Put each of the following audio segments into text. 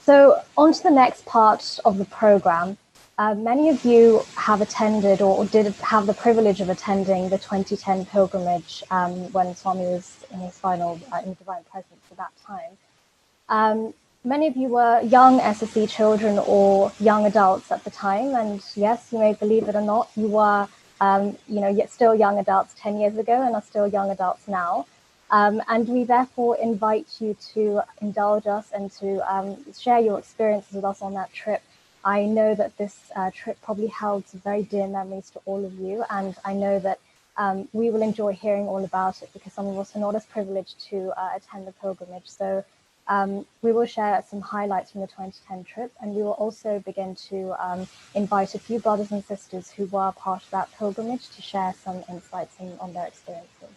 So on to the next part of the program. Many of you have attended or did have the privilege of attending the 2010 pilgrimage when Swami was in his final in divine presence at that time. Many of you were young SSE children or young adults at the time, and yes, you may believe it or not, you were yet still young adults 10 years ago and are still young adults now. And we therefore invite you to indulge us and to share your experiences with us on that trip. I know that this trip probably held some very dear memories to all of you, and I know that we will enjoy hearing all about it because some of us are not as privileged to attend the pilgrimage. So we will share some highlights from the 2010 trip, and we will also begin to invite a few brothers and sisters who were part of that pilgrimage to share some insights on their experiences.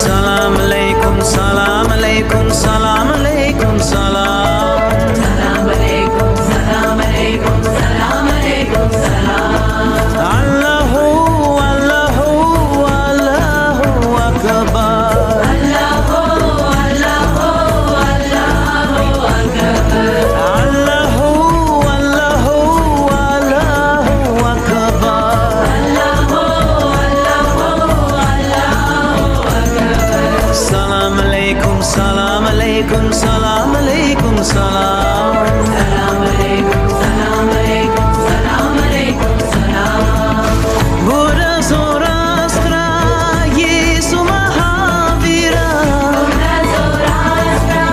Salam alaikum, salam alaikum, salam alaikum, salam. Salam alaikum, salam alaikum, salam alaikum, salam. Allahu, Allahu, Allahu Akbar. Allahu, Allahu, Allahu Akbar. Allahu, Allahu, Allahu Akbar. Allahu, Allahu, Allahu. Salam alaikum, salam alaikum, salam alaikum, salam. Salam alaikum, salam alaikum, salam alaikum, salam. Buddha Zoroastra, Yesu Mahavira. Buddha Zoroastra,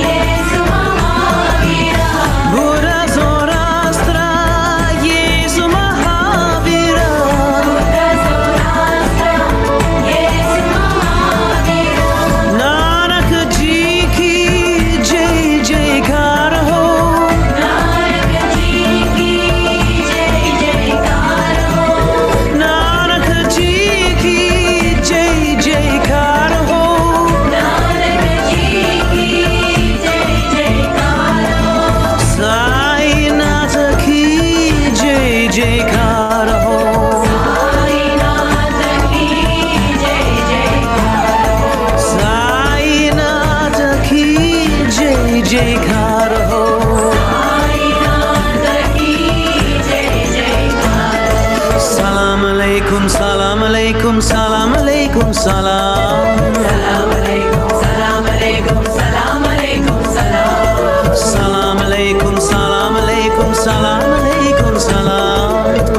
Yesu Mahavira. Buddha Zoroastra, Yesu Mahavira. Buddha Zoroastra, Yesu Mahavira. Nanak ji ki jai jaykar ho. Nanak ji ki jai jaykar ho. Nanak ji ki jai jaykar ho. Nanak ji ki jai jaykar ho. Sai Nath ki jai jaykar ho. Sai Nath ki jai jaykar ho. Sai Nath ki jai jaykar ho. Sai Nath ki jai jaykar ho. Salam alaikum, salam alaikum, salam alaikum, salam. Salam alaikum, salam alaikum, salam alaikum, salam. Salam alaikum, salam alaikum, salam alaikum, salam.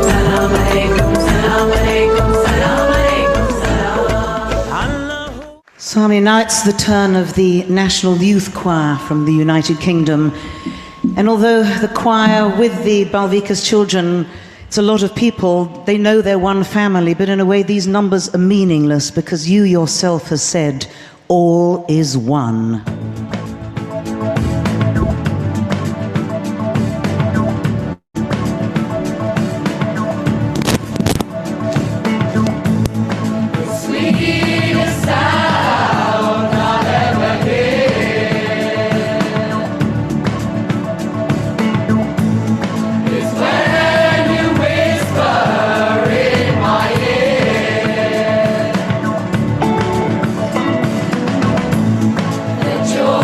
Salam alaikum, salam alaikum, salam alaikum, salam. Swami, now it's the turn of the National Youth Choir from the United Kingdom. And although the choir with the Balvikas children, it's a lot of people, they know they're one family, but in a way these numbers are meaningless because you yourself has said, all is one. Sweetest sound I've ever heard is when you whisper in my ear. The joy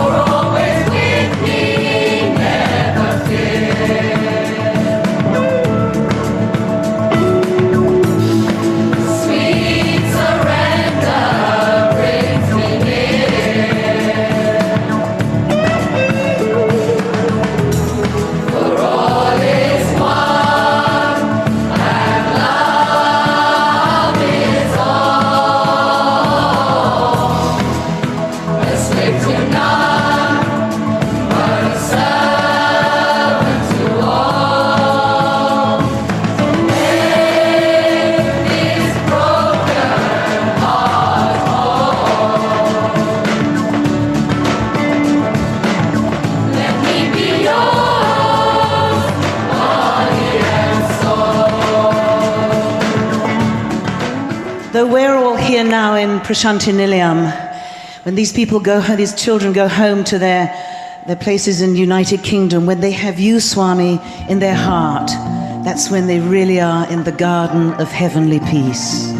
here now in Prashanti Nilayam. When these people go, these children go home to their places in the United Kingdom, when they have you, Swami, in their heart, that's when they really are in the garden of heavenly peace.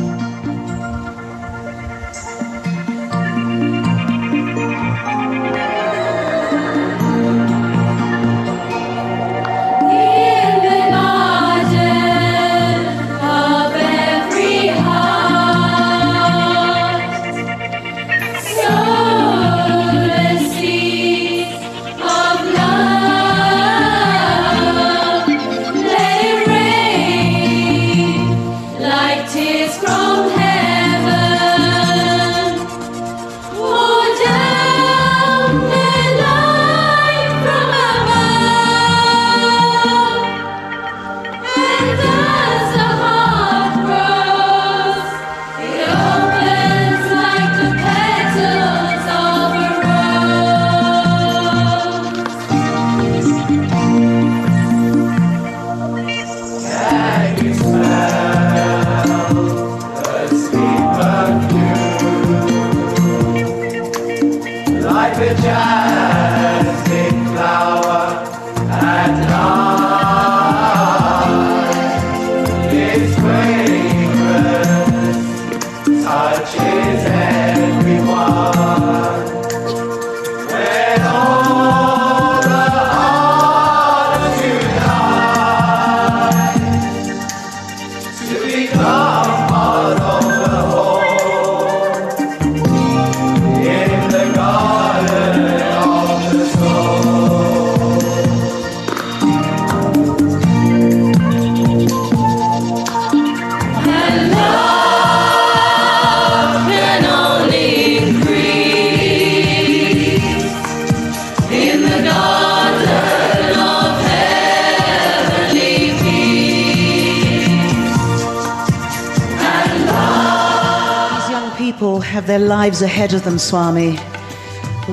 Have their lives ahead of them, Swami.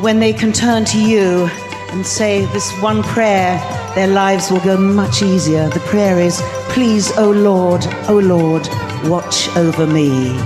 When they can turn to you and say this one prayer, their lives will go much easier. The prayer is, please, O Lord, watch over me.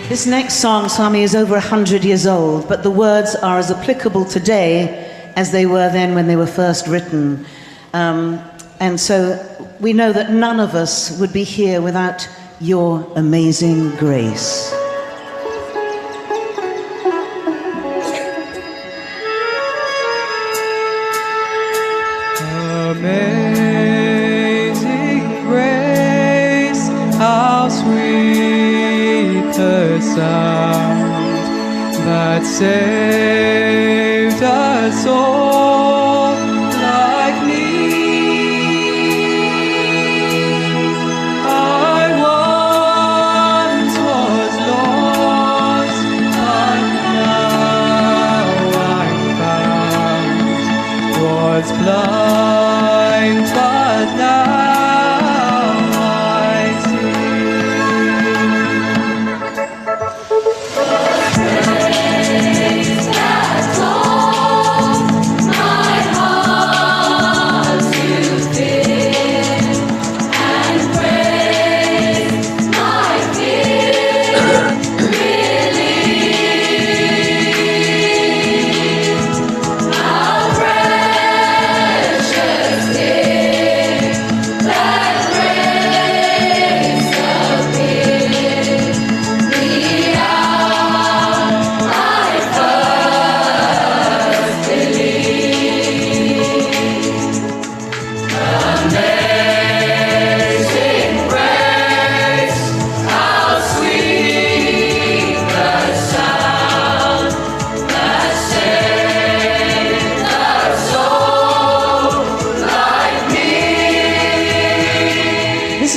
This next song, Swami, is over 100 years old, but the words are as applicable today as they were then when they were first written. And so we know that none of us would be here without your amazing grace. Amazing grace, how sweet the sound that saved a soul like me. I once was lost, but now I'm found. Was blind, but now I see.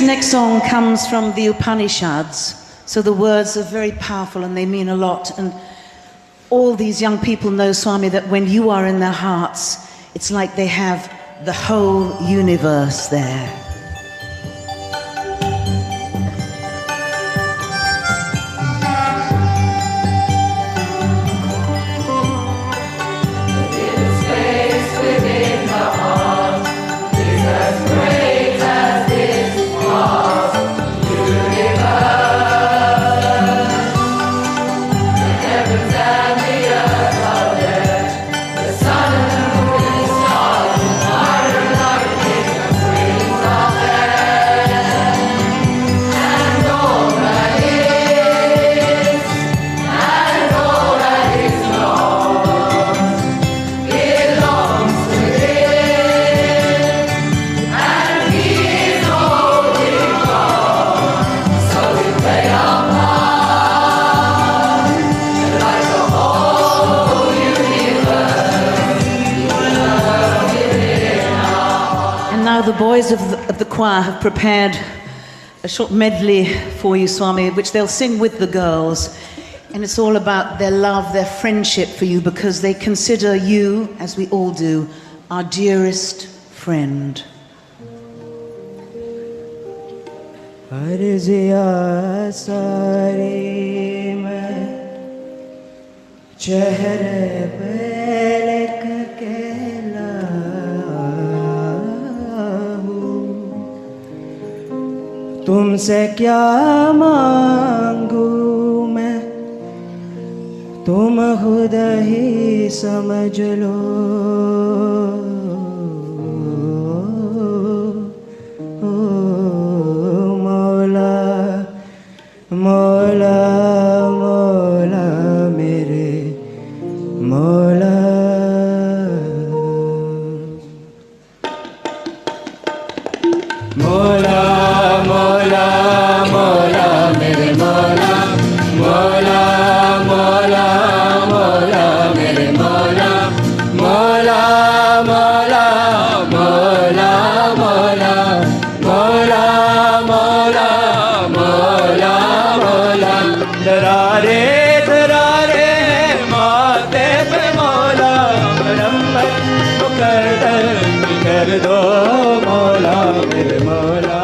This next song comes from the Upanishads, so the words are very powerful and they mean a lot. And all these young people know, Swami, that when you are in their hearts, it's like they have the whole universe there. The boys of the choir have prepared a short medley for you, Swami, which they'll sing with the girls. And it's all about their love, their friendship for you, because they consider you, as we all do, our dearest friend. तुमसे क्या मांगू मैं, तुम खुद ही समझ लो। ओ मौला मौला मौला मेरे मौला। मौला मौला मौला मेरे मौला, मौला मौला मौला मेरे मौला, मौला मौला मौला मौला मौला मौला मौला मौला। दरारे दरारे माथे पे मौला, मरम्मत कर दो मौला मेरे मौला।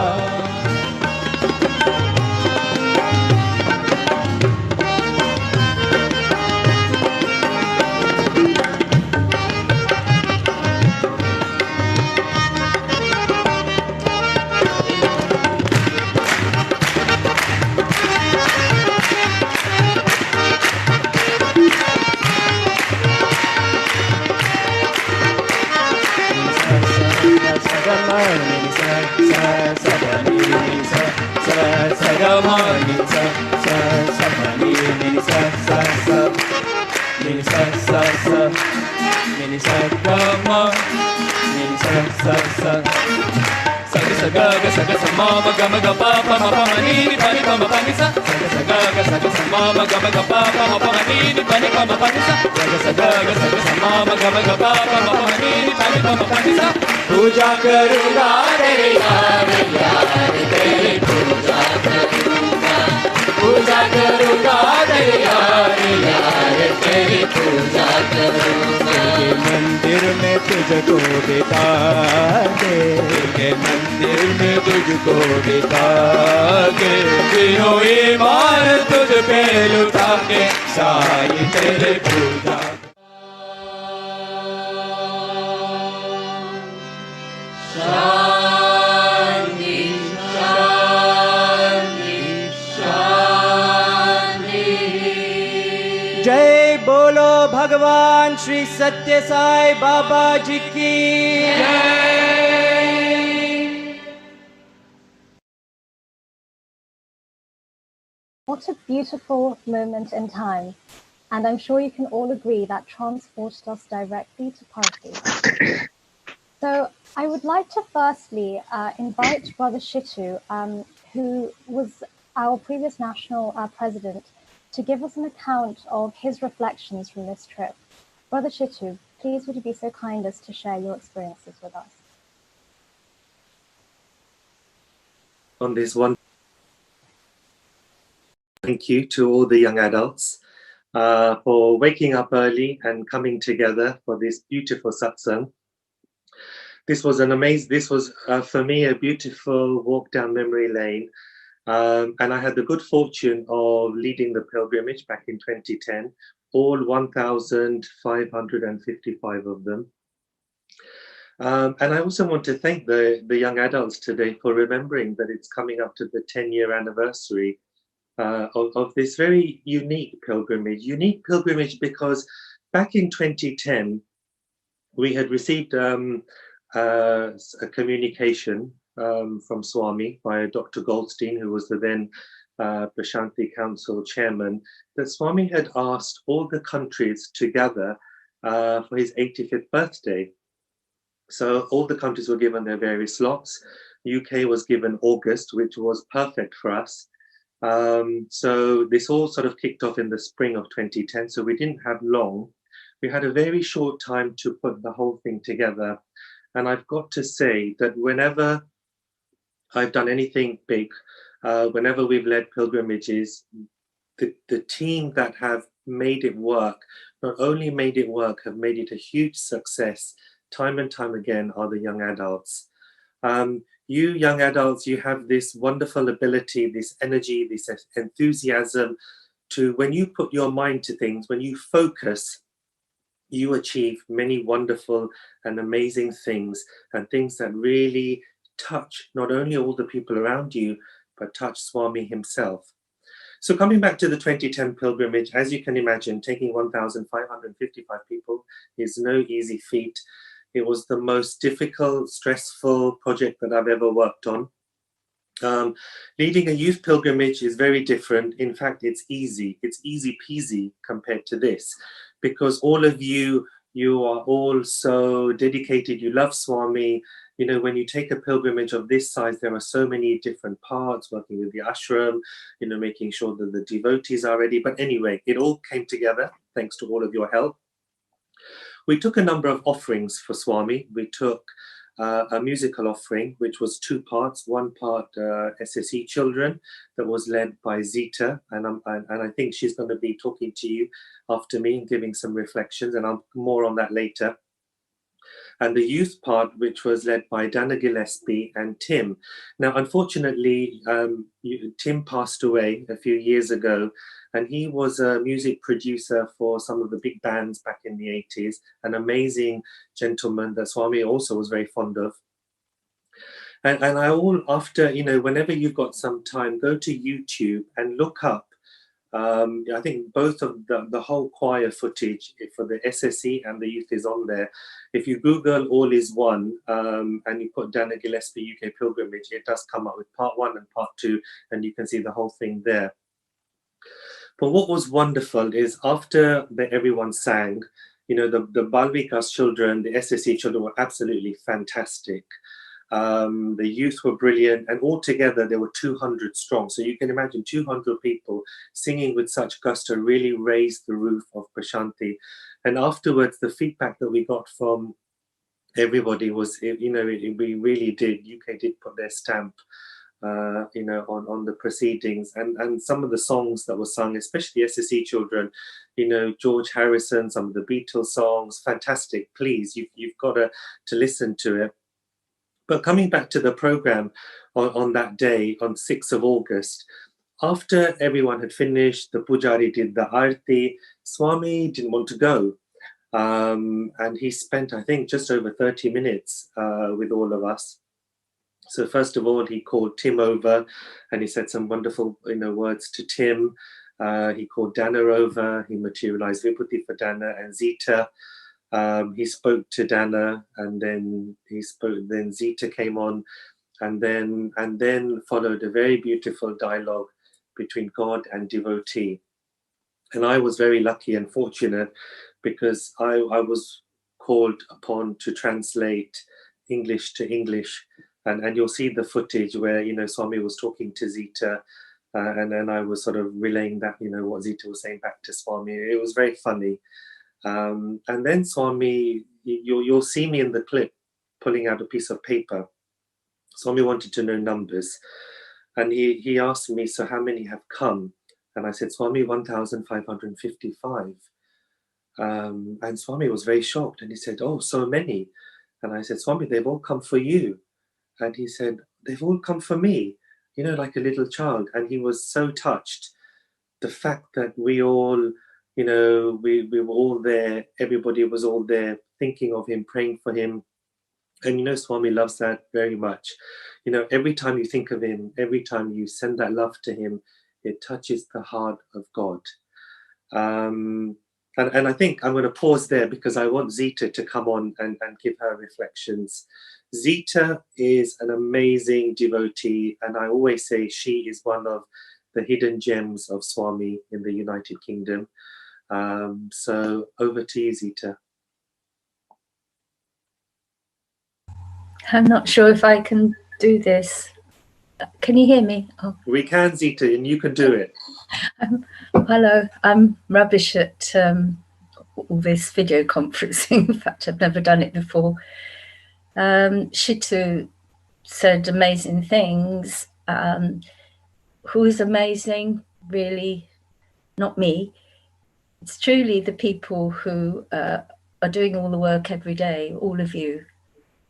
पूजा करूंगा तेरे यार यार तेरी पूजा करूंगा, पूजा करूंगा तेरे यार यार तेरी पूजा करूंगा। मंदिर में तुझको बिता के, मंदिर में तुझको बिता के, तीनों ईमान तुझ पे लुटा के साई तेरे पूजा। शांति शांति शांति। जय बोलो भगवान श्री सत्य साई बाबा जी की जय। What a beautiful moment in time. And I'm sure you can all agree that transported us directly to Parthi. So I would like to firstly invite Brother Shitu, who was our previous national president, to give us an account of his reflections from this trip. Brother Shitu, please would you be so kind as to share your experiences with us? on this one. Thank you to all the young adults for waking up early and coming together for this beautiful satsang. This was for me a beautiful walk down memory lane. And I had the good fortune of leading the pilgrimage back in 2010, all 1,555 of them. And I also want to thank the young adults today for remembering that it's coming up to the 10-year anniversary of this very unique pilgrimage. Unique pilgrimage because back in 2010, we had received a communication from Swami via Dr. Goldstein, who was the then Prashanti Council chairman, that Swami had asked all the countries to gather for his 85th birthday. So all the countries were given their various slots. UK was given August, which was perfect for us. So this all sort of kicked off in the spring of 2010. So we didn't have long. We had a very short time to put the whole thing together. And I've got to say that whenever I've done anything big, whenever we've led pilgrimages, the team that have made it work, not only made it work, have made it a huge success time and time again, are the young adults. You young adults, you have this wonderful ability, this energy, this enthusiasm to, when you put your mind to things, when you focus, you achieve many wonderful and amazing things, and things that really touch not only all the people around you, but touch Swami himself. So coming back to the 2010 pilgrimage, as you can imagine, taking 1,555 people is no easy feat. It was the most difficult, stressful project that I've ever worked on. Leading a youth pilgrimage is very different. In fact, it's easy. It's easy peasy compared to this, because all of you are all so dedicated. You love Swami. You know, when you take a pilgrimage of this size, there are so many different parts, working with the ashram, you know, making sure that the devotees are ready. But anyway, it all came together thanks to all of your help. We took a number of offerings for Swami. We took a musical offering, which was two parts. One part SSE children, that was led by Zita, and I think she's going to be talking to you after me and giving some reflections, and I'll more on that later. And the youth part, which was led by Dana Gillespie and Tim. Now, unfortunately, Tim passed away a few years ago, and he was a music producer for some of the big bands back in the 80s, an amazing gentleman that Swami also was very fond of. And after, you know, whenever you've got some time, go to YouTube and look up, I think both of the whole choir footage for the SSE and the youth is on there. If you Google All Is One and you put Dana Gillespie UK Pilgrimage, it does come up with part 1 and part 2, and you can see the whole thing there. But what was wonderful is after everyone sang, you know, the Balvikas children, the SSE children were absolutely fantastic. The youth were brilliant, and altogether there were 200 strong. So you can imagine 200 people singing with such gusto really raised the roof of Prashanti. And afterwards, the feedback that we got from everybody was, you know, we really did. UK did put their stamp, you know, on the proceedings, and some of the songs that were sung, especially SSE children, you know, George Harrison, some of the Beatles songs, fantastic. Please, you've got to listen to it. But coming back to the program on that day, on 6th of August, after everyone had finished, the pujari did the arti, Swami didn't want to go. And he spent, I think, just over 30 minutes with all of us. So first of all, he called Tim over, and he said some wonderful, you know, words to Tim. He called Dana over. He materialized Vibhuti for Dana and Zita. He spoke to Dana, and then then Zita came on, and then followed a very beautiful dialogue between God and devotee. And I was very lucky and fortunate, because I was called upon to translate English to English, and you'll see the footage where, you know, Swami was talking to Zita, and then I was sort of relaying that, you know, what Zita was saying back to Swami. It was very funny. And then Swami, you'll see me in the clip pulling out a piece of paper. Swami wanted to know numbers. And he asked me, so how many have come? And I said, Swami, 1,555. And Swami was very shocked, and he said, oh, so many. And I said, Swami, they've all come for you. And he said, they've all come for me, you know, like a little child. And he was so touched. The fact that we all, you know, we were all there, everybody was all there thinking of him, praying for him. And, you know, Swami loves that very much. You know, every time you think of him, every time you send that love to him, it touches the heart of God. And I think I'm going to pause there because I want Zita to come on and give her reflections. Zita is an amazing devotee, and I always say she is one of the hidden gems of Swami in the United Kingdom. So over to you, Zita. I'm not sure if I can do this. Can you hear me? Oh. We can, Zita, and you can do it. Hello, I'm rubbish at all this video conferencing. In fact, I've never done it before. Shitu said amazing things. Who is amazing? Really, not me. It's truly the people who are doing all the work every day, all of you.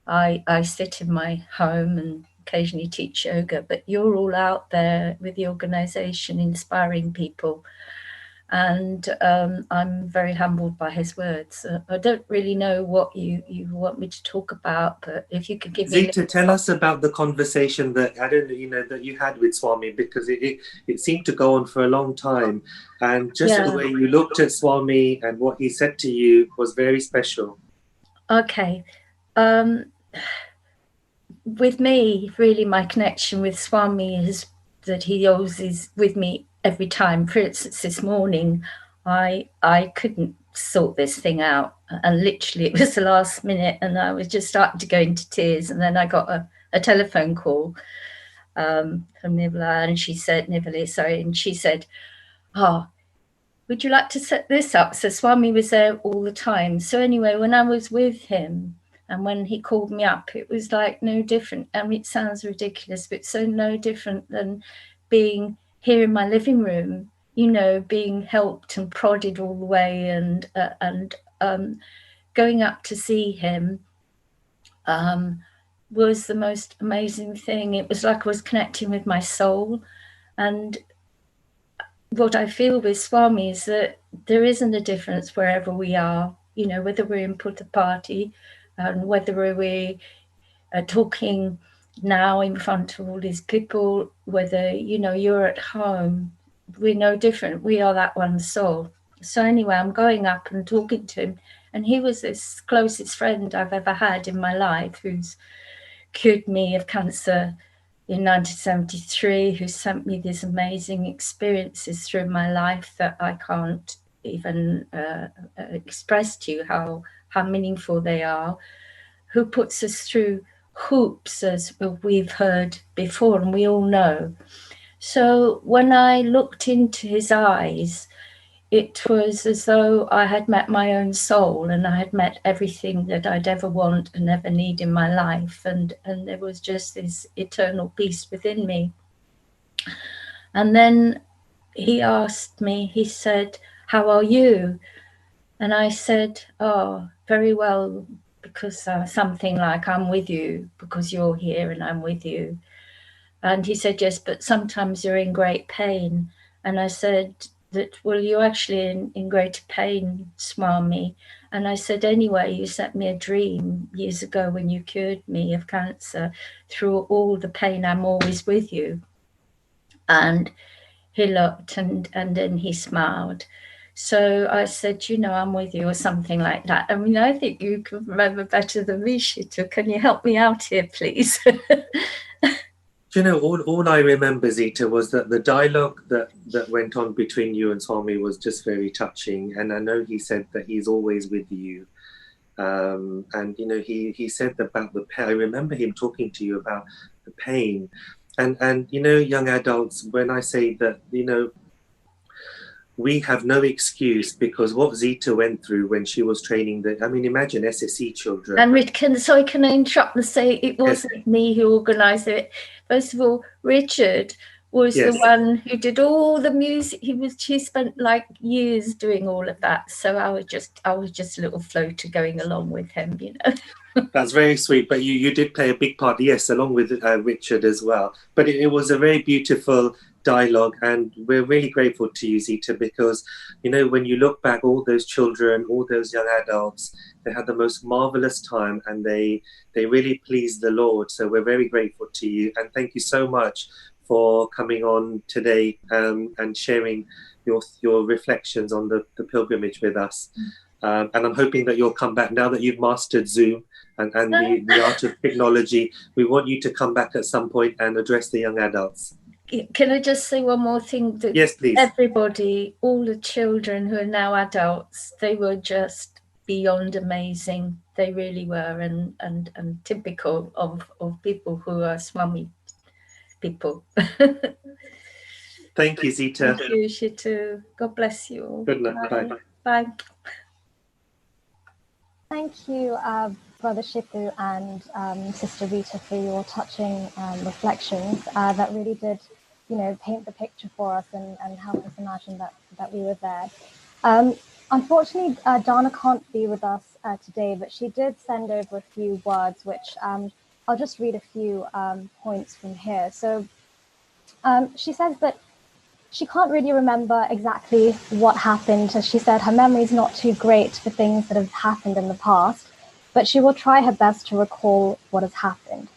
I sit in my home and occasionally teach yoga, but you're all out there with the organization, inspiring people. And I'm very humbled by his words. I don't really know what you want me to talk about, but if you could give me... Zita, tell us about the conversation that, I don't know, you know, that you had with Swami, because it seemed to go on for a long time. And just the way you looked at Swami and what he said to you was very special. Okay. With me, really, my connection with Swami is that he always is with me every time. For instance, this morning, I couldn't sort this thing out, and literally it was the last minute, and I was just starting to go into tears, and then I got a telephone call from Nibla, and she said, and she said, oh, would you like to set this up? So Swami was there all the time. So anyway, when I was with him, and when he called me up, it was like no different. I mean, it sounds ridiculous, but so no different than being here in my living room, you know, being helped and prodded all the way, and going up to see him was the most amazing thing. It was like I was connecting with my soul. And what I feel with Swami is that there isn't a difference wherever we are, you know, whether we're in Parthi, and whether we are talking now in front of all these people, whether, you know, you're at home, we're no different. We are that one soul. So anyway, I'm going up and talking to him, and he was this closest friend I've ever had in my life, who's cured me of cancer in 1973, who sent me these amazing experiences through my life that I can't even express to you how meaningful they are, who puts us through hoops, as we've heard before, and we all know. So when I looked into his eyes, it was as though I had met my own soul, and I had met everything that I'd ever want and ever need in my life. And there was just this eternal peace within me. And then he asked me, he said, how are you? And I said, oh, very well, because something like, I'm with you because you're here and I'm with you. And he said, yes, but sometimes you're in great pain. And I said that, well, you're actually in greater pain, Swami. And I said, anyway, you sent me a dream years ago when you cured me of cancer. Through all the pain, I'm always with you. And he looked, and then he smiled. So I said, you know, I'm with you, or something like that. I mean, I think you can remember better than me, Shitu. Can you help me out here, please? You know, all I remember, Zita, was that the dialogue that went on between you and Swami was just very touching. And I know he said that he's always with you. And, you know, he said about the pain. I remember him talking to you about the pain. And you know, young adults, when I say that, you know, we have no excuse, because what Zita went through when she was training I mean, imagine SSE children. And can I interrupt and say it wasn't me who organised it. First of all, Richard was the one who did all the music. He spent like years doing all of that. So I was just a little floater going along with him, you know. That's very sweet. But you did play a big part, yes, along with Richard as well. But it was a very beautiful dialogue, and we're really grateful to you, Zita, because, you know, when you look back, all those children, all those young adults, they had the most marvelous time, and they really pleased the Lord. So we're very grateful to you, and thank you so much for coming on today and sharing your reflections on the pilgrimage with us. And I'm hoping that you'll come back now that you've mastered Zoom and the art of technology. We want you to come back at some point and address the young adults. Can I just say one more thing? That yes, please. Everybody, all the children who are now adults, they were just beyond amazing. They really were, and typical of people who are Swami people. Thank you, Zita. Thank you, Shitu. God bless you all. Good night. Bye. Bye. Thank you, Brother Shitu and Sister Rita, for your touching reflections that really did, you know, paint the picture for us and help us imagine that we were there. Unfortunately, Dana can't be with us today, but she did send over a few words, which I'll just read a few points from here. So she says that she can't really remember exactly what happened. As she said, her memory is not too great for things that have happened in the past, but she will try her best to recall what has happened.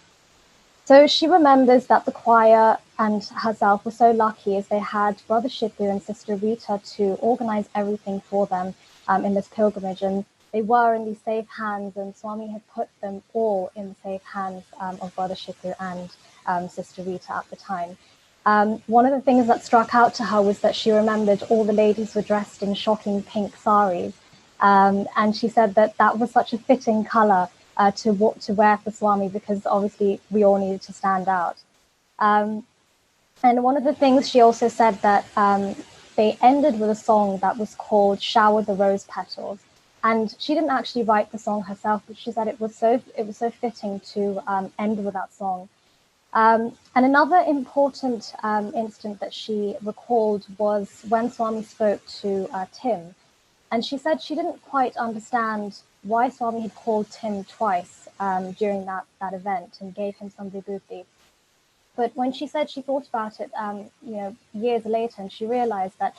So she remembers that the choir and herself were so lucky as they had Brother Shitu and Sister Rita to organize everything for them in this pilgrimage. And they were in these safe hands, and Swami had put them all in the safe hands of Brother Shitu and Sister Rita at the time. One of the things that struck out to her was that she remembered all the ladies were dressed in shocking pink saris. And she said that that was such a fitting color to wear for Swami, because obviously we all needed to stand out. And one of the things she also said that they ended with a song that was called Shower the Rose Petals. And she didn't actually write the song herself, but she said it was so fitting to end with that song. And another important incident that she recalled was when Swami spoke to Tim. And she said she didn't quite understand why Swami had called Tim twice during that event and gave him some vibhuti. But when she said she thought about it, you know, years later, and she realized that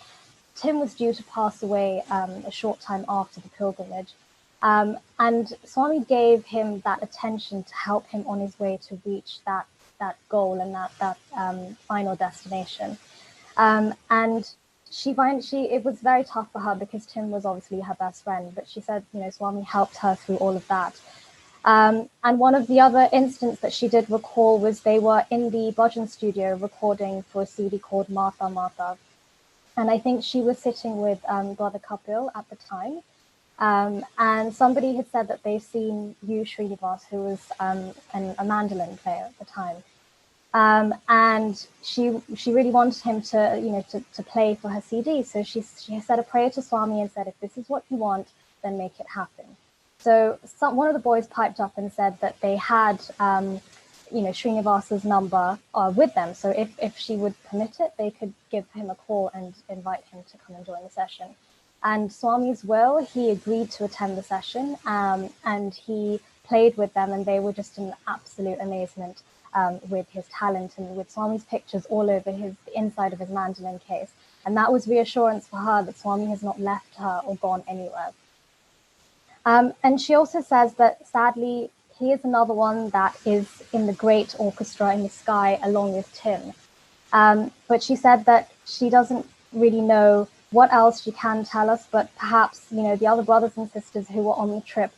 Tim was due to pass away a short time after the pilgrimage. And Swami gave him that attention to help him on his way to reach that goal and that final destination. And it was very tough for her because Tim was obviously her best friend, but she said, you know, Swami helped her through all of that. And one of the other incidents that she did recall was they were in the bhajan studio recording for a CD called Mata Mata. And I think she was sitting with Brother Kapil at the time. And somebody had said that they've seen you, Srinivas, who was a mandolin player at the time. And she really wanted him to, you know, to play for her CD. So she said a prayer to Swami and said, if this is what you want, then make it happen. So one of the boys piped up and said that they had, you know, Srinivas's number with them. So if she would permit it, they could give him a call and invite him to come and join the session. And Swami's will, he agreed to attend the session, and he played with them, and they were just in absolute amazement with his talent and with Swami's pictures all over the inside of his mandolin case. And that was reassurance for her that Swami has not left her or gone anywhere. And she also says that, sadly, he is another one that is in the great orchestra in the sky along with Tim. But she said that she doesn't really know what else she can tell us, but perhaps, you know, the other brothers and sisters who were on the trip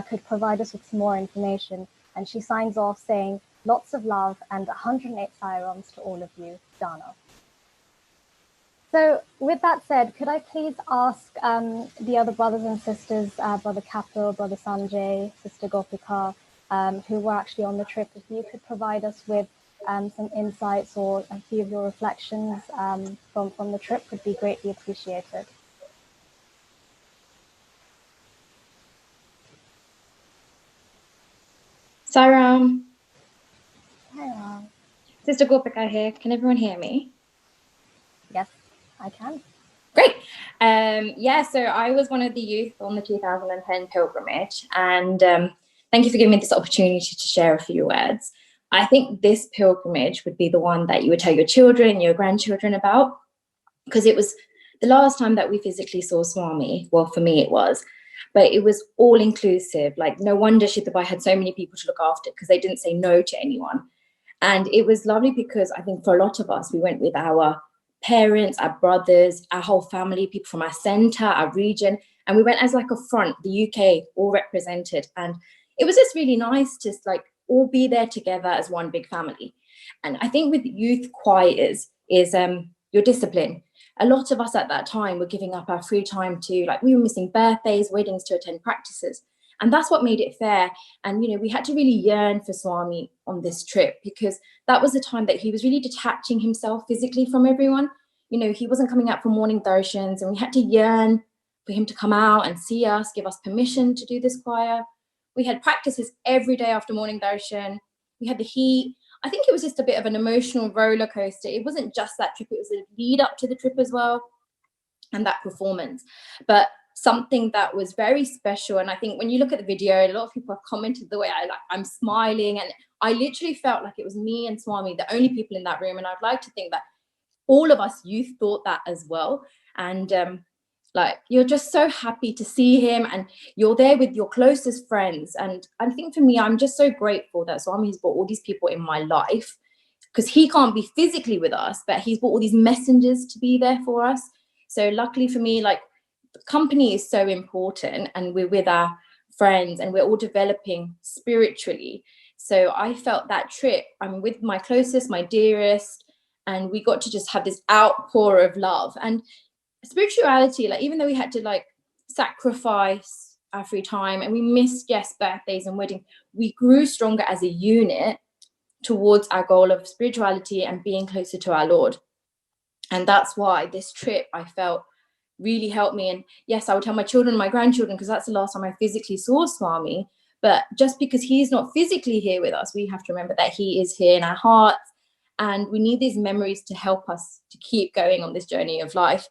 could provide us with some more information. And she signs off saying, lots of love and 108 Sairams to all of you, Dana. So with that said, could I please ask the other brothers and sisters, Brother Kapil, Brother Sanjay, Sister Gopika, who were actually on the trip, if you could provide us with some insights or a few of your reflections from the trip would be greatly appreciated. Saram. Hi, Sister Gopika here. Can everyone hear me? yes, I can. Great. Yeah, so I was one of the youth on the 2010 pilgrimage, and thank you for giving me this opportunity to share a few words. I think this pilgrimage would be the one that you would tell your children, your grandchildren about, because it was the last time that we physically saw Swami. Well, for me it was, but it was all inclusive. Like, no wonder Shitabai had so many people to look after, because they didn't say no to anyone. And it was lovely because I think for a lot of us, we went with our parents, our brothers, our whole family, people from our centre, our region, and we went as like a front, the UK all represented. And it was just really nice to like all be there together as one big family. And I think with youth choirs is your discipline. A lot of us at that time were giving up our free time to, like, we were missing birthdays, weddings to attend practices. And that's what made it fair. And, you know, we had to really yearn for Swami on this trip, because that was the time that he was really detaching himself physically from everyone. You know, he wasn't coming out for morning darshans, and we had to yearn for him to come out and see us, give us permission to do this choir. We had practices every day after morning darshan. We had the heat. I think it was just a bit of an emotional roller coaster. It wasn't just that trip, it was a lead up to the trip as well, and that performance. But something that was very special, and I think when you look at the video, a lot of people have commented the way I'm smiling, and I literally felt like it was me and Swami, the only people in that room. And I'd like to think that all of us youth thought that as well. And like, you're just so happy to see him, and you're there with your closest friends. And I think for me, I'm just so grateful that Swami's brought all these people in my life, because he can't be physically with us, but he's brought all these messengers to be there for us. So luckily for me, like, company is so important, and we're with our friends and we're all developing spiritually. So I felt that trip, I'm with my closest, my dearest, and we got to just have this outpour of love. And spirituality, like, even though we had to like sacrifice our free time and we missed, yes, birthdays and weddings, we grew stronger as a unit towards our goal of spirituality and being closer to our Lord. And that's why this trip, I felt, really helped me. And yes, I would tell my children, my grandchildren, because that's the last time I physically saw Swami. But just because he's not physically here with us, we have to remember that he is here in our hearts. And we need these memories to help us to keep going on this journey of life.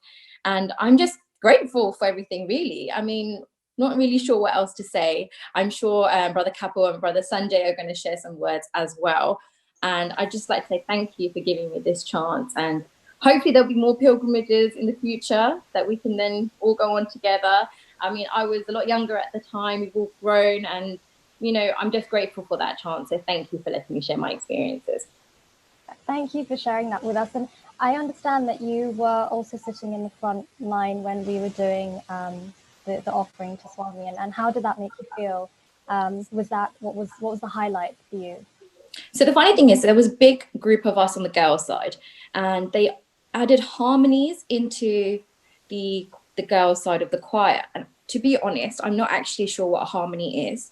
And I'm just grateful for everything, really. I mean, not really sure what else to say. I'm sure Brother Kapo and Brother Sanjay are going to share some words as well. And I'd just like to say thank you for giving me this chance. And hopefully there'll be more pilgrimages in the future that we can then all go on together. I mean, I was a lot younger at the time. We've all grown, and, you know, I'm just grateful for that chance. So thank you for letting me share my experiences. Thank you for sharing that with us. And I understand that you were also sitting in the front line when we were doing the offering to Swami. And how did that make you feel? What was the highlight for you? So the funny thing is, there was a big group of us on the girls' side, and they added harmonies into the girls' side of the choir. And to be honest, I'm not actually sure what a harmony is,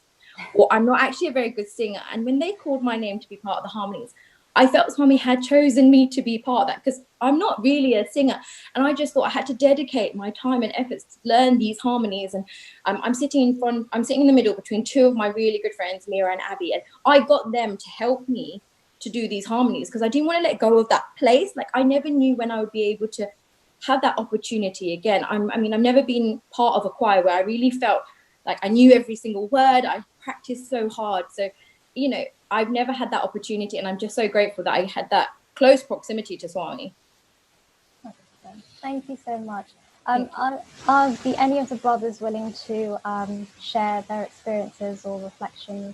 or I'm not actually a very good singer. And when they called my name to be part of the harmonies, I felt Swami had chosen me to be part of that, because I'm not really a singer. And I just thought I had to dedicate my time and efforts to learn these harmonies. And I'm sitting in the middle between two of my really good friends, Mira and Abby. And I got them to help me to do these harmonies, because I didn't want to let go of that place. Like, I never knew when I would be able to have that opportunity again. I've never been part of a choir where I really felt like I knew every single word. I practiced so hard. So, you know, I've never had that opportunity, and I'm just so grateful that I had that close proximity to Swami. Thank you so much. Are any of the brothers willing to share their experiences or reflections?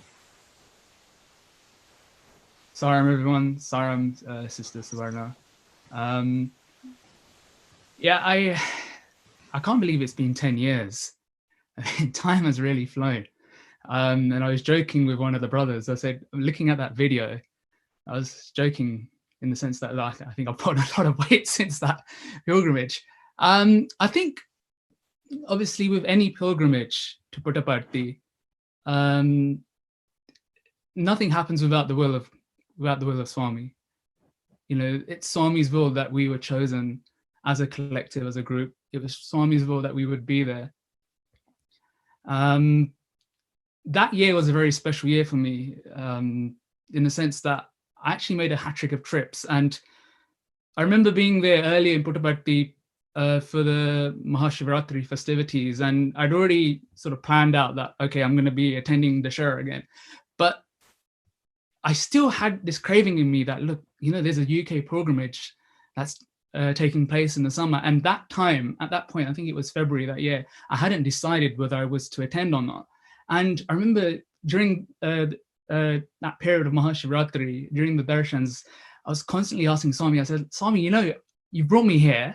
Saram, everyone. Saram, Sister Suvarna. Yeah, I can't believe it's been 10 years. Time has really flown. And I was joking with one of the brothers. I said, looking at that video, I was joking in the sense that I think I've put on a lot of weight since that pilgrimage. I think, obviously, with any pilgrimage to Puttaparthi, nothing happens without the will of without the will of Swami. You know, it's Swami's will that we were chosen as a collective, as a group. It was Swami's will that we would be there. That year was a very special year for me, in the sense that I actually made a hat-trick of trips. And I remember being there early in Puttaparthi for the Mahashivratri festivities, and I'd already sort of planned out that, okay, I'm going to be attending Dashera again. But I still had this craving in me that, look, you know, there's a UK pilgrimage that's taking place in the summer. And that time, at that point, I think it was February that year, I hadn't decided whether I was to attend or not. And I remember during that period of Mahashivratri, during the darshans, I was constantly asking Swami, I said, Swami, you know, you brought me here.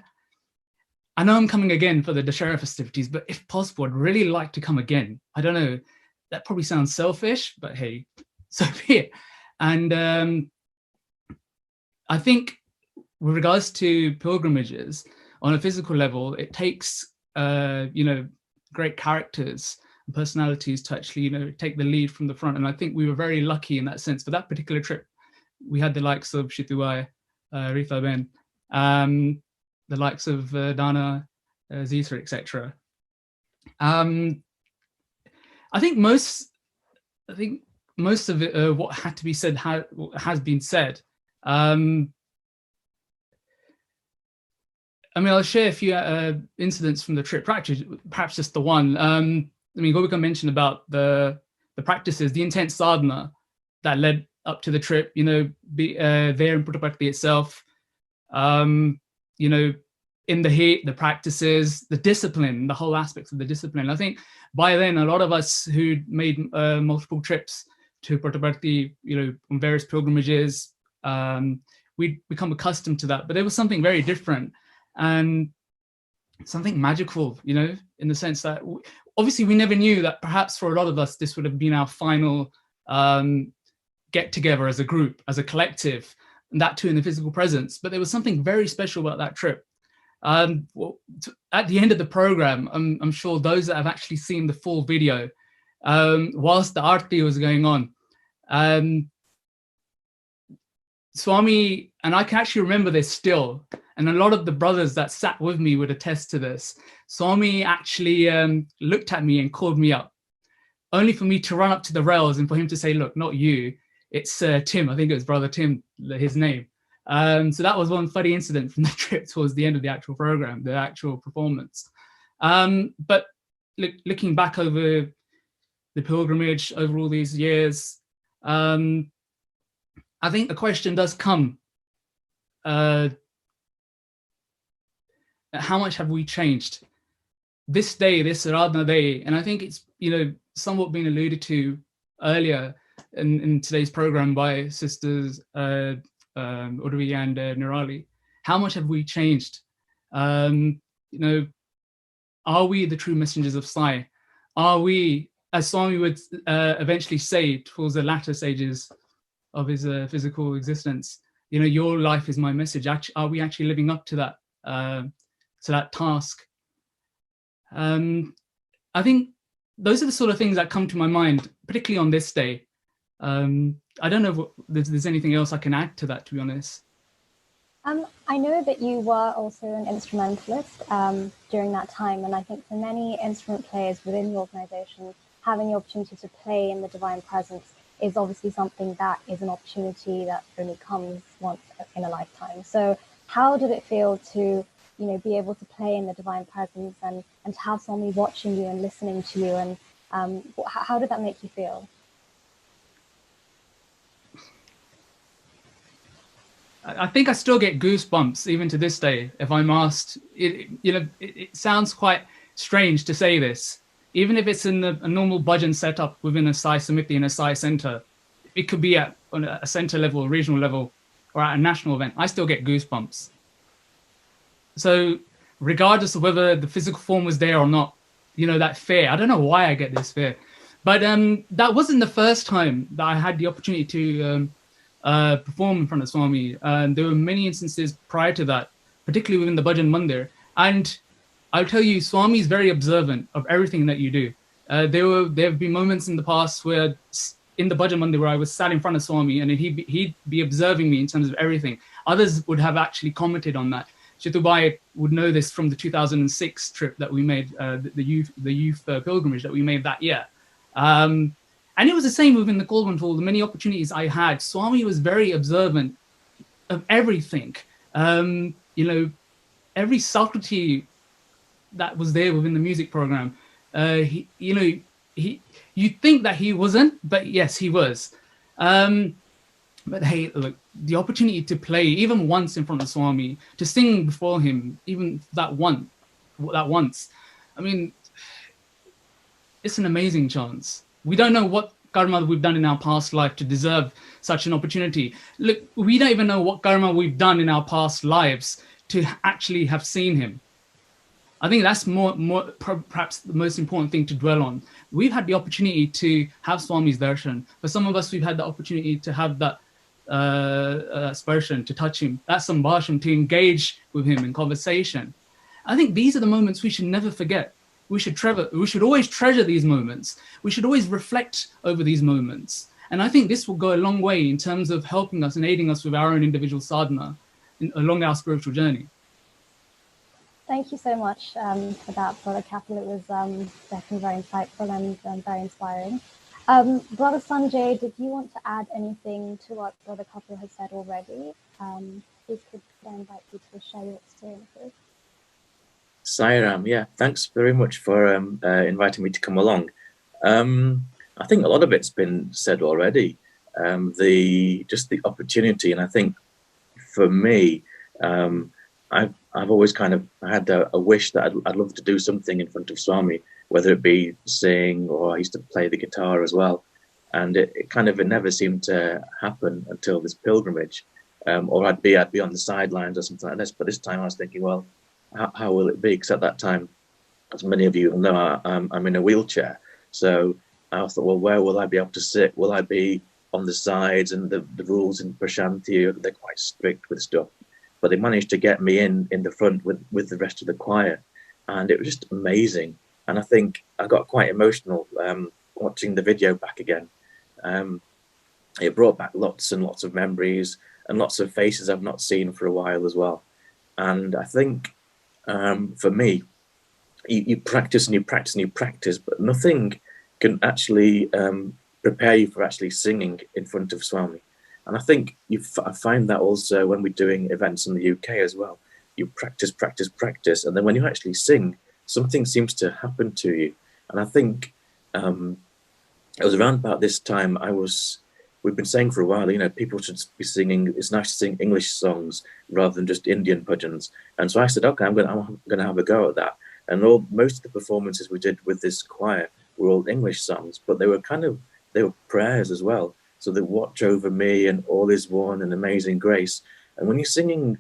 I know I'm coming again for the Dashera festivities, but if possible, I'd really like to come again. I don't know, that probably sounds selfish, but hey, so be it. And I think with regards to pilgrimages, on a physical level, it takes, you know, great characters and personalities to actually, you know, take the lead from the front. And I think we were very lucky in that sense. For that particular trip, we had the likes of Shituai, Ritha Ben, the likes of Dana, Zisa, etc. I think most of it, what had to be said has been said. I mean, I'll share a few incidents from the trip, perhaps just the one. I mean, Gobika mentioned about the practices, the intense sadhana that led up to the trip, you know, there in Puttaparthi itself, you know, in the heat, the practices, the discipline, the whole aspects of the discipline. I think by then, a lot of us who made multiple trips to Puttaparthi, you know, on various pilgrimages, we'd become accustomed to that. But there was something very different and something magical, you know, in the sense that obviously we never knew that perhaps for a lot of us, this would have been our final get together as a group, as a collective, and that too in the physical presence. But there was something very special about that trip. Well, at the end of the program, I'm sure those that have actually seen the full video, whilst the arti was going on, Swami, and I can actually remember this still, and a lot of the brothers that sat with me would attest to this, Swami actually looked at me and called me up, only for me to run up to the rails and for him to say, look, not you, it's Tim, I think it was Brother Tim, his name. So that was one funny incident from the trip towards the end of the actual program, the actual performance. But looking back over the pilgrimage, over all these years, I think the question does come, how much have we changed? This day, this Aradhana day, and I think it's, you know, somewhat been alluded to earlier in today's program by sisters Urvi and Nirali. How much have we changed? You know, are we the true messengers of Sai? Are we, as Swami would eventually say towards the latter stages of his physical existence, you know, your life is my message. Are we actually living up to that task? I think those are the sort of things that come to my mind, particularly on this day. I don't know if there's anything else I can add to that, to be honest. I know that you were also an instrumentalist during that time, and I think for many instrument players within the organization, having the opportunity to play in the Divine Presence is obviously something that is an opportunity that only comes once in a lifetime. So how did it feel to, you know, be able to play in the Divine Presence and to have somebody watching you and listening to you, and how did that make you feel? I think I still get goosebumps even to this day if I'm asked. It sounds quite strange to say this. Even if it's in a normal bhajan setup within a Sai Samiti in a Sai center, it could be on a center level, regional level, or at a national event, I still get goosebumps. So regardless of whether the physical form was there or not, you know, that fear, I don't know why I get this fear. But that wasn't the first time that I had the opportunity to perform in front of Swami. There were many instances prior to that, particularly within the Bhajan Mandir. And I'll tell you, Swami is very observant of everything that you do. There have been moments in the past where in the Bhajan Mandir where I was sat in front of Swami, and he'd be observing me in terms of everything. Others would have actually commented on that. Chitubai would know this from the 2006 trip that we made, the youth pilgrimage that we made that year. And it was the same within the Kolbantal, the many opportunities I had. Swami was very observant of everything. You know, every subtlety that was there within the music program. You'd think that he wasn't, but yes, he was. But hey, look, the opportunity to play even once in front of Swami, to sing before him, even that once, I mean, it's an amazing chance. We don't know what karma we've done in our past life to deserve such an opportunity. Look, we don't even know what karma we've done in our past lives to actually have seen him. I think that's perhaps the most important thing to dwell on. We've had the opportunity to have Swami's darshan. For some of us, we've had the opportunity to have that sparshan, to touch him, that sambhasham, to engage with him in conversation. I think these are the moments we should never forget. We should always treasure these moments. We should always reflect over these moments. And I think this will go a long way in terms of helping us and aiding us with our own individual sadhana along our spiritual journey. Thank you so much for that, Brother Kapil. It was definitely very insightful and very inspiring. Brother Sanjay, did you want to add anything to what Brother Kapil has said already? Please could I invite you to share your experiences. Sairam, yeah, thanks very much for inviting me to come along. I think a lot of it's been said already. Just the opportunity, and I think for me, I've always kind of had a wish that I'd love to do something in front of Swami, whether it be sing or I used to play the guitar as well. And it never seemed to happen until this pilgrimage, or I'd be on the sidelines or something like this. But this time I was thinking, well, how will it be? Because at that time, as many of you know, I'm in a wheelchair. So I thought, well, where will I be able to sit? Will I be on the sides? And the rules in Prashanti, they're quite strict with stuff. But they managed to get me in the front with the rest of the choir. And it was just amazing. And I think I got quite emotional watching the video back again. It brought back lots and lots of memories and lots of faces I've not seen for a while as well. And I think for me, you practice and you practice and you practice, but nothing can actually prepare you for actually singing in front of Swami. And I think I find that also when we're doing events in the UK as well. You practice, practice, practice, and then when you actually sing, something seems to happen to you. And I think it was around about this time we've been saying for a while, you know, people should be singing, it's nice to sing English songs rather than just Indian bhajans. And so I said, okay, I'm gonna have a go at that. And most of the performances we did with this choir were all English songs, but they were prayers as well. So the Watch Over Me and All Is One and Amazing Grace. And when you're singing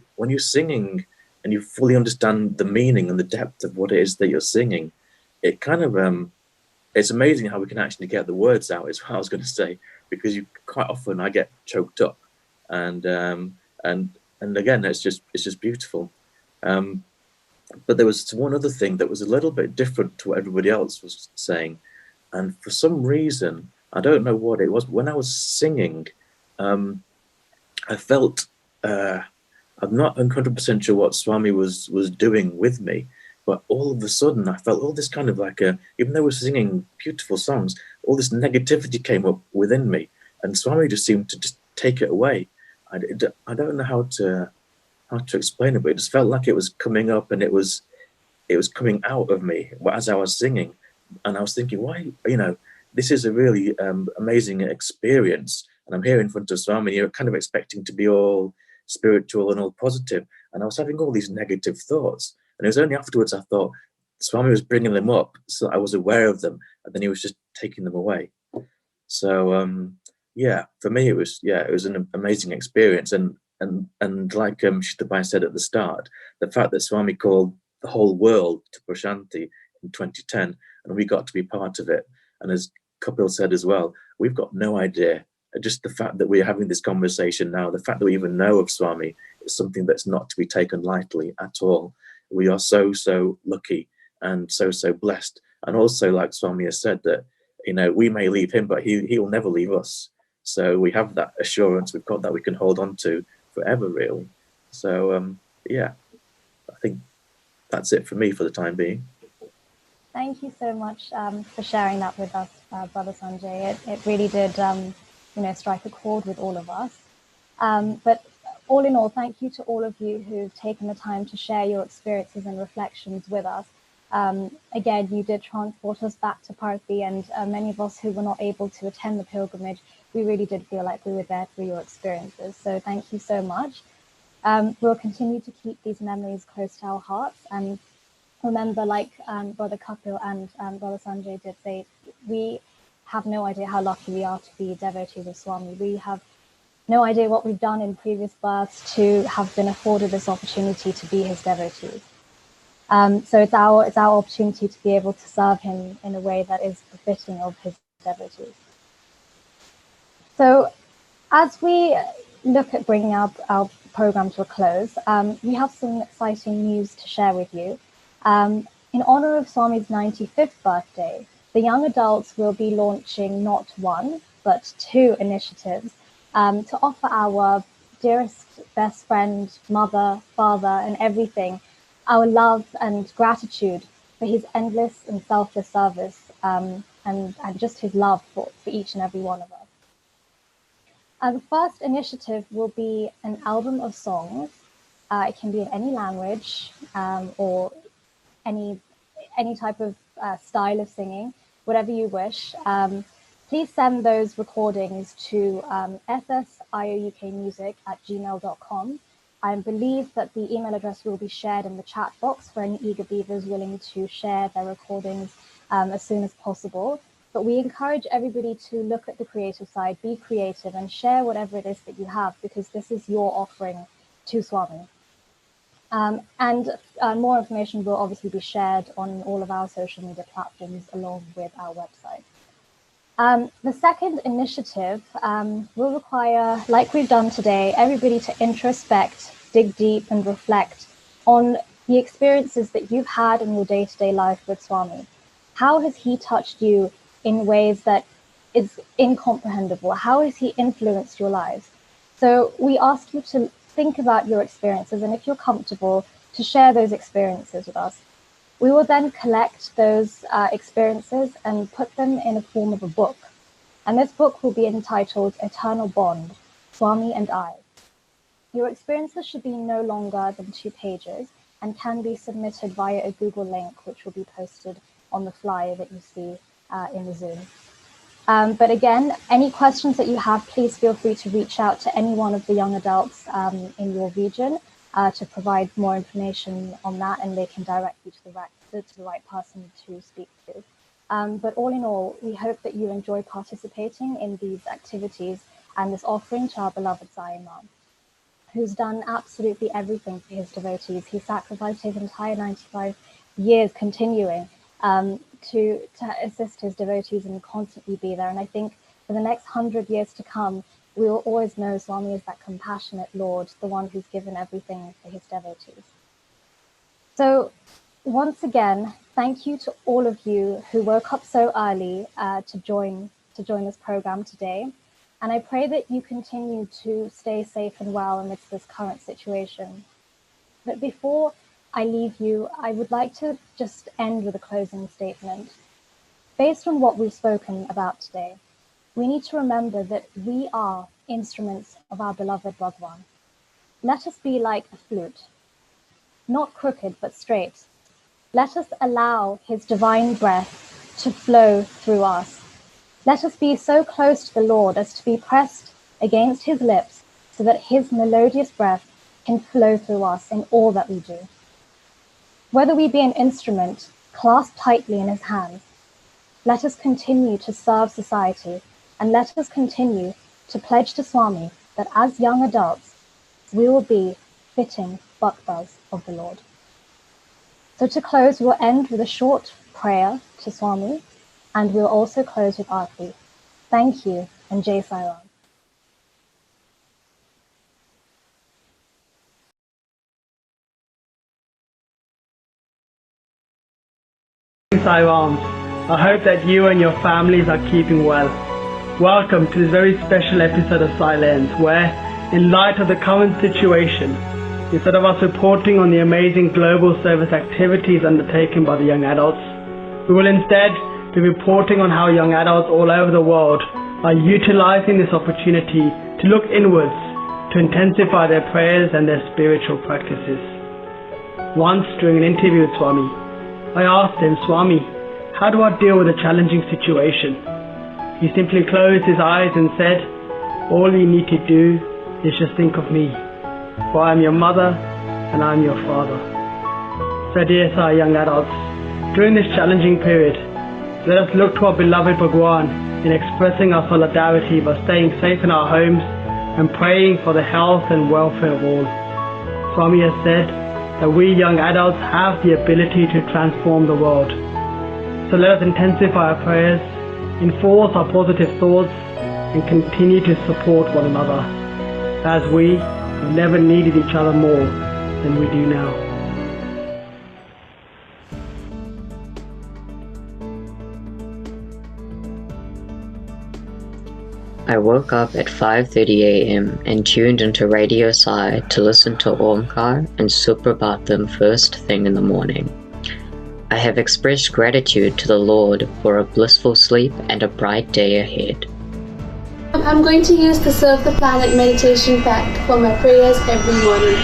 and you fully understand the meaning and the depth of what it is that you're singing, it kind of it's amazing how we can actually get the words out, is what I was going to say, because quite often I get choked up, and again it's just beautiful. But there was one other thing that was a little bit different to what everybody else was saying, and for some reason, I don't know what it was, but when I was singing, I felt I'm not 100% sure what Swami was doing with me, but all of a sudden I felt all this kind of like even though we're singing beautiful songs, all this negativity came up within me, and Swami just seemed to just take it away. I don't know how to explain it, but it just felt like it was coming up and it was coming out of me as I was singing, and I was thinking, why, you know, this is a really amazing experience, and I'm here in front of Swami, and you're kind of expecting to be all spiritual and all positive, and I was having all these negative thoughts, and it was only afterwards I thought Swami was bringing them up, so I was aware of them, and then he was just taking them away. So yeah, for me it was an amazing experience, and like Shitabai said at the start, the fact that Swami called the whole world to Prashanti in 2010, and we got to be part of it. And as Kapil said as well, we've got no idea. Just the fact that we're having this conversation now, the fact that we even know of Swami is something that's not to be taken lightly at all. We are so lucky and so blessed. And also, like Swami has said, that you know, we may leave him, but he will never leave us. So we have that assurance. We've got that we can hold on to forever, really. So yeah, I think that's it for me for the time being. Thank you so much for sharing that with us, Brother Sanjay. It really did, you know, strike a chord with all of us. But all in all, thank you to all of you who've taken the time to share your experiences and reflections with us. Again, you did transport us back to Parthi, and many of us who were not able to attend the pilgrimage, we really did feel like we were there through your experiences. So thank you so much. We'll continue to keep these memories close to our hearts, and remember, like Brother Kapil and Brother Sanjay did say, we have no idea how lucky we are to be devotees of Swami. We have no idea what we've done in previous births to have been afforded this opportunity to be his devotees. So it's our opportunity to be able to serve him in a way that is befitting of his devotees. So as we look at bringing our program to a close, we have some exciting news to share with you. In honor of Swami's 95th birthday, the young adults will be launching not one, but 2 initiatives to offer our dearest best friend, mother, father, and everything, our love and gratitude for his endless and selfless service, and just his love for each and every one of us. The first initiative will be an album of songs. It can be in any language or any type of style of singing, whatever you wish. Please send those recordings to ssiyoukmusic@gmail.com. I believe that the email address will be shared in the chat box for any eager beavers willing to share their recordings as soon as possible. But we encourage everybody to look at the creative side, be creative, and share whatever it is that you have, because this is your offering to Swami. And more information will obviously be shared on all of our social media platforms along with our website. The second initiative will require, like we've done today, everybody to introspect, dig deep, and reflect on the experiences that you've had in your day-to-day life with Swami. How has he touched you in ways that is incomprehensible? How has he influenced your lives? So we ask you to think about your experiences, and if you're comfortable, to share those experiences with us. We will then collect those experiences and put them in a form of a book. And this book will be entitled Eternal Bond, Swami and I. Your experiences should be no longer than 2 pages and can be submitted via a Google link, which will be posted on the flyer that you see in the Zoom. But again, any questions that you have, please feel free to reach out to any one of the young adults in your region to provide more information on that, and they can direct you to the right person to speak to. But all in all, we hope that you enjoy participating in these activities and this offering to our beloved Sai Imam, who's done absolutely everything for his devotees. He sacrificed his entire 95 years continuing to assist his devotees and constantly be there. And I think for the next 100 years to come, we will always know Swami is that compassionate Lord, the one who's given everything for his devotees. So once again, thank you to all of you who woke up so early to join this program today. And I pray that you continue to stay safe and well amidst this current situation. But before I leave you, I would like to just end with a closing statement. Based on what we've spoken about today, we need to remember that we are instruments of our beloved Bhagwan. Let us be like a flute, not crooked but straight. Let us allow his divine breath to flow through us. Let us be so close to the Lord as to be pressed against his lips so that his melodious breath can flow through us in all that we do. Whether we be an instrument clasped tightly in his hands, let us continue to serve society, and let us continue to pledge to Swami that as young adults, we will be fitting bhaktas of the Lord. So to close, we'll end with a short prayer to Swami, and we'll also close with Arti. Thank you, and Jai Sai Ram. Sai Ram. I hope that you and your families are keeping well. Welcome to this very special episode of Silence, where, in light of the current situation, instead of us reporting on the amazing global service activities undertaken by the young adults, we will instead be reporting on how young adults all over the world are utilizing this opportunity to look inwards to intensify their prayers and their spiritual practices. Once during an interview with Swami, I asked him, Swami, how do I deal with a challenging situation? He simply closed his eyes and said, all you need to do is just think of me, for I am your mother and I am your father. So dear Sai young adults, during this challenging period, let us look to our beloved Bhagwan in expressing our solidarity by staying safe in our homes and praying for the health and welfare of all. Swami has said that we young adults have the ability to transform the world. So let us intensify our prayers, enforce our positive thoughts, and continue to support one another, as we have never needed each other more than we do now. I woke up at 5:30 a.m. and tuned into Radio Sai to listen to Omkar and Suprabhatam first thing in the morning. I have expressed gratitude to the Lord for a blissful sleep and a bright day ahead. I'm going to use the Serve the Planet meditation pact for my prayers every morning.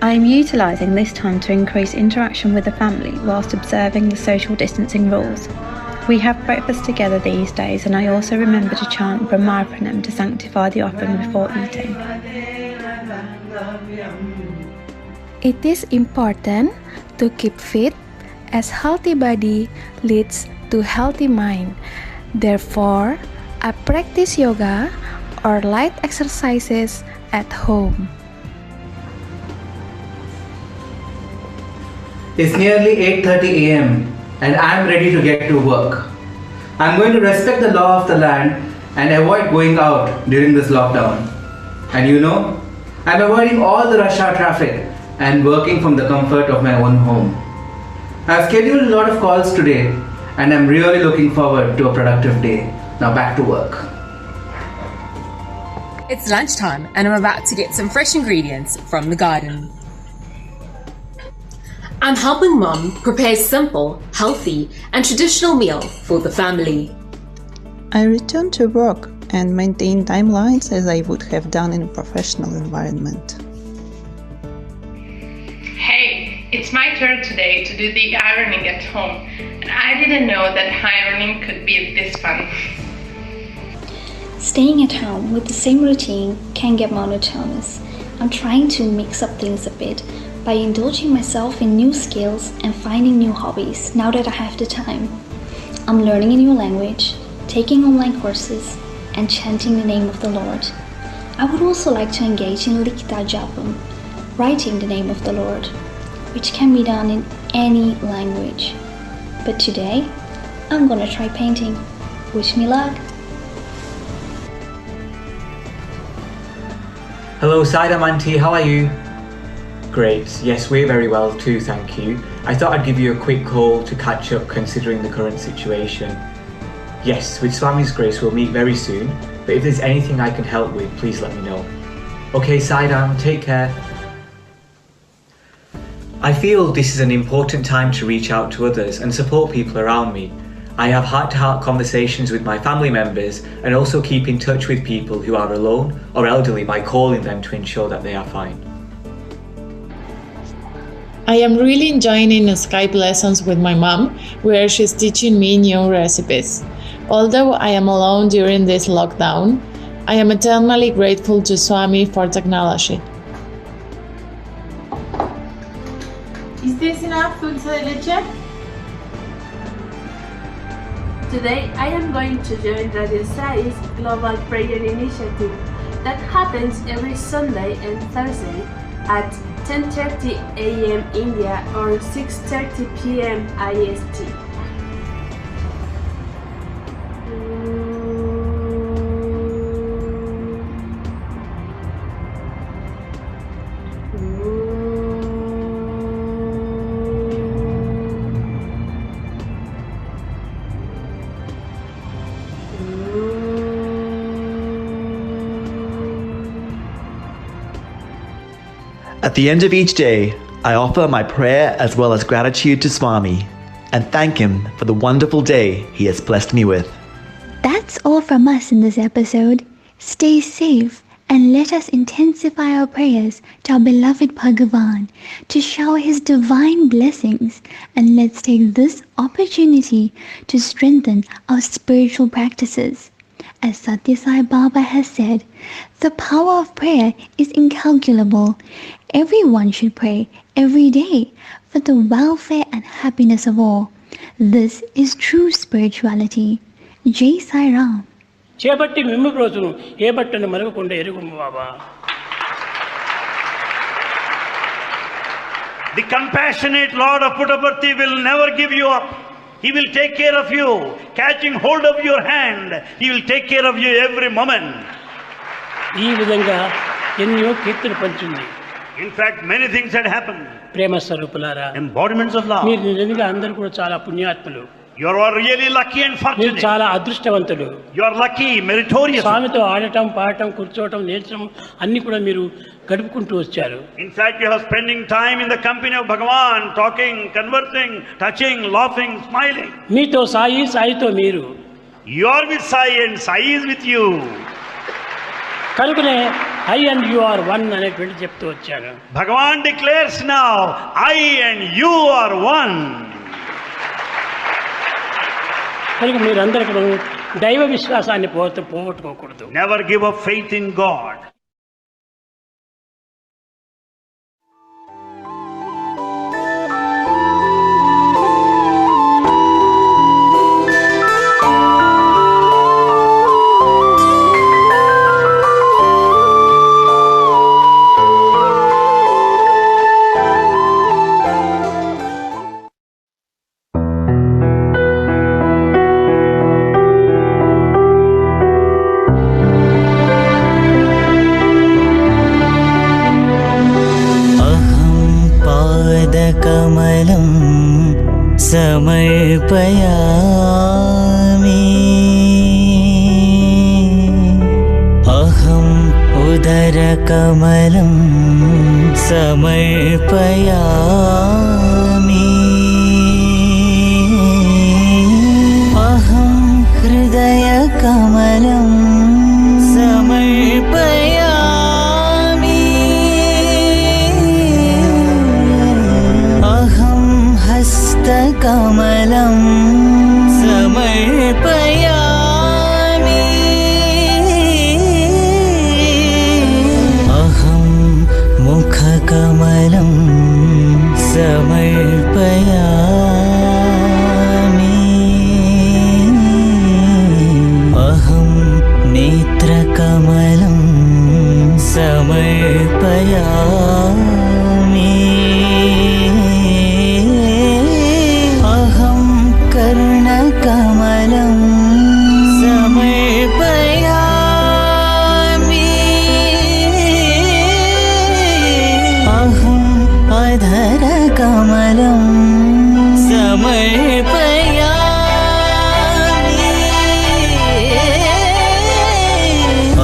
I am utilising this time to increase interaction with the family whilst observing the social distancing rules. We have breakfast together these days, and I also remember to chant Brahmarpanam to sanctify the offering before eating. It is important to keep fit, as healthy body leads to healthy mind. Therefore, I practice yoga or light exercises at home. It's nearly 8:30 a.m. and I'm ready to get to work. I'm going to respect the law of the land and avoid going out during this lockdown. And you know, I'm avoiding all the rush hour traffic and working from the comfort of my own home. I've scheduled a lot of calls today and I'm really looking forward to a productive day. Now back to work. It's lunchtime and I'm about to get some fresh ingredients from the garden. I'm helping Mum prepare a simple, healthy and traditional meal for the family. I return to work and maintain timelines as I would have done in a professional environment. Hey, it's my turn today to do the ironing at home, and I didn't know that ironing could be this fun. Staying at home with the same routine can get monotonous. I'm trying to mix up things a bit by indulging myself in new skills and finding new hobbies now that I have the time. I'm learning a new language, taking online courses, and chanting the name of the Lord. I would also like to engage in Likta Japam, writing the name of the Lord, which can be done in any language. But today, I'm gonna try painting. Wish me luck! Hello Saidam Auntie, how are you? Great, yes, we're very well too, thank you. I thought I'd give you a quick call to catch up considering the current situation. Yes, with Swami's grace we'll meet very soon, but if there's anything I can help with, please let me know. Okay, Saidam, take care. I feel this is an important time to reach out to others and support people around me. I have heart-to-heart conversations with my family members and also keep in touch with people who are alone or elderly by calling them to ensure that they are fine. I am really enjoying Skype lessons with my mom, where she's teaching me new recipes. Although I am alone during this lockdown, I am eternally grateful to Swami for technology. Is this enough food leche? Today I am going to join Radio Sai's Global Prayer Initiative that happens every Sunday and Thursday at 10:30 a.m. India or 6:30 p.m. IST. At the end of each day, I offer my prayer as well as gratitude to Swami and thank him for the wonderful day he has blessed me with. That's all from us in this episode. Stay safe and let us intensify our prayers to our beloved Bhagavan to shower his divine blessings, and let's take this opportunity to strengthen our spiritual practices. As Sathya Sai Baba has said, the power of prayer is incalculable. Everyone should pray every day for the welfare and happiness of all. This is true spirituality. Jai Sai Ram. చేపట్టి మిమ్ము ప్రోచును ఏ బట్టను మరవకుండా ఎరుగుము బాబా. The compassionate Lord of Puttaparthi will never give you up. He will take care of you, catching hold of your hand. He will take care of you every moment. ఈ విధంగా ఎన్నో కీర్తన పంచుంది. In fact, many things had happened. ప్రేమ స్వరూపులారా, embodiments of love. మీరు నిజంగా అందరూ కూడా చాలా పుణ్యాత్ములు. You are really lucky and fortunate. చాలా అదృష్టవంతులు. You are lucky, meritorious. స్వామితో ఆడటం, పాడటం, కూర్చోవటం, నేర్చడం అన్ని కూడా మీరు గడుపుకుంటూ వచ్చారు. In fact, you are spending time in the company of Bhagavan, talking, conversing, touching, laughing, smiling. మీతో సాయి, సాయితో మీరు. You are with Sai and Sai is with you. కనుకనే I and you are one అనేటువంటి చెప్తూ వచ్చారు. Bhagavan declares now, I and you are one. కనుక మీరందరూ కూడా దైవ విశ్వాసాన్ని పోగొట్టుకోకూడదు. Never give up faith in God. समर्पयामि अहम् उदरकमलं समर्पयामि अहं हृदयकमलं समर्पयामि अहं हस्तकमलं समर्पयामि अहं मुखकमलं समर्पयामि अहं नेत्रकमलं समर्पयामि अहं कर्णकमलं समर्पयामि अहम् अधरकमलं समर्पयामि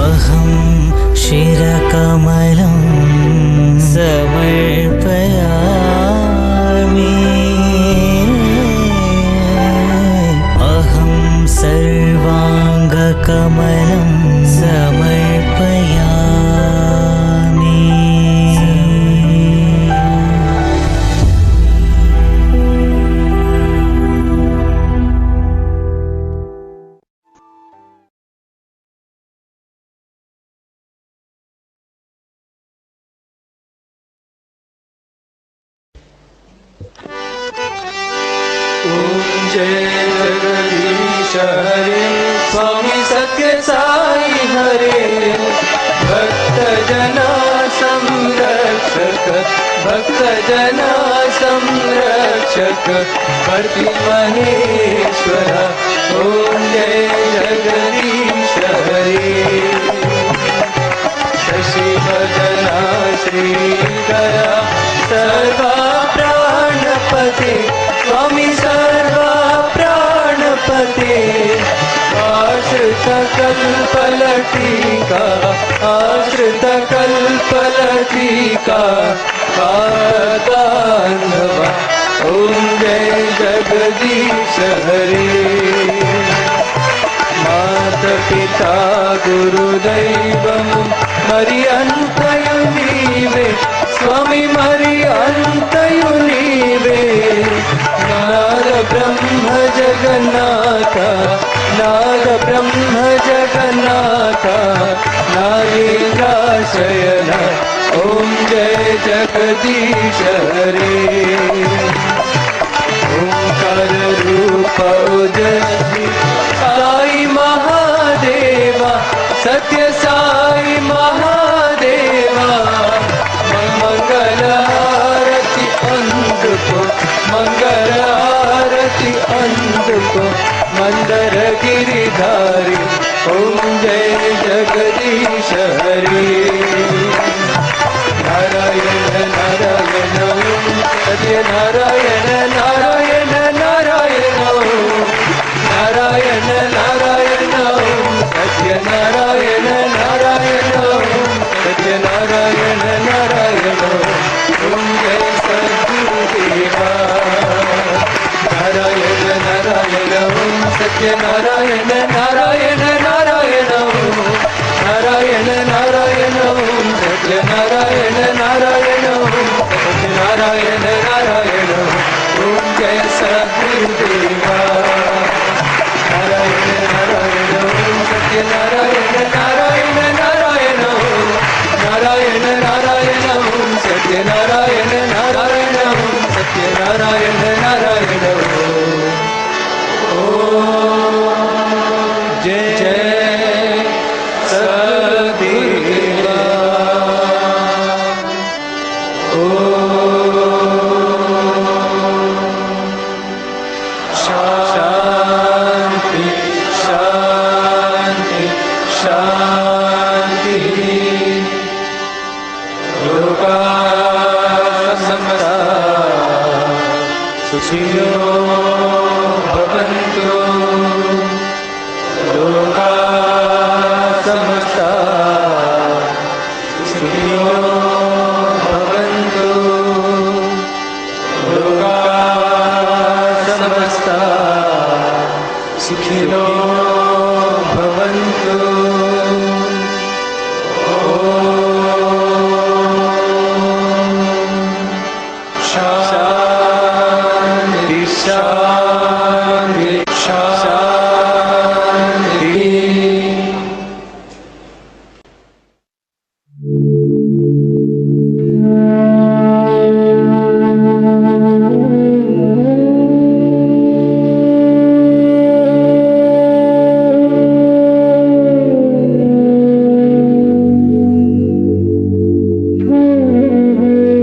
अहं शिरकमलं समर्पयामि अहं सर्वाङ्गकमलं समर्पयामि जय जगदीश हरे स्वामी सत्य साई हरे भक्त जना संरक्षक भक्ति महेश्वर ओम जय जगदीश हरे शशि भजना श्रीकरा सर्वा प्राणपते स्वामी सर्वा प्राणपते आश्रित कल्पलट टीका आश्रित कल्पलतिका काकतांधवा ओम जय जगदीश हरे मात पिता गुरुदैवं मरि अंतयु नीवे स्वामी मरि अंतयु नीवे नाद ब्रह्म जगन्नाथ नाद ब्रह्म जगन्नाथ नागेन्द्राशयन ओम जय जगदीश हरे ओंकार रूप ओजस्वी साई महादेवा सत्य साई महादेवा मंगल आरती अंत को मंगल आरती अंत को मंदर गिरिधारी ओम जय जगदीश हरे नारायण नारायण सत्य नारायण नारायण नारायण नारायण नारायण सत्य नारायण नारायण सत्य नारायण नारायण ओम जय सद्गुरुदेवा नारायण नारायण सत्य नारायण नारायण नारायण नारायण नारायण सत्य नारायण नारायण सत्य नारायण नारायण ओम जय सद्गुरुदेवा नारायण नारायण सत्य नारायण नारायण नारायण नारायण नारायण सत्य नारायण नारायण सत्य नारायण नारायण जय जय सद्गुरुदेवा शांति शांति शांति लोका समस्ता सुखिनो भवन्तु लोका समस्ता सुखिनो भवन्तु लोका समस्ता सुखिनो भवन्तु शांति शांति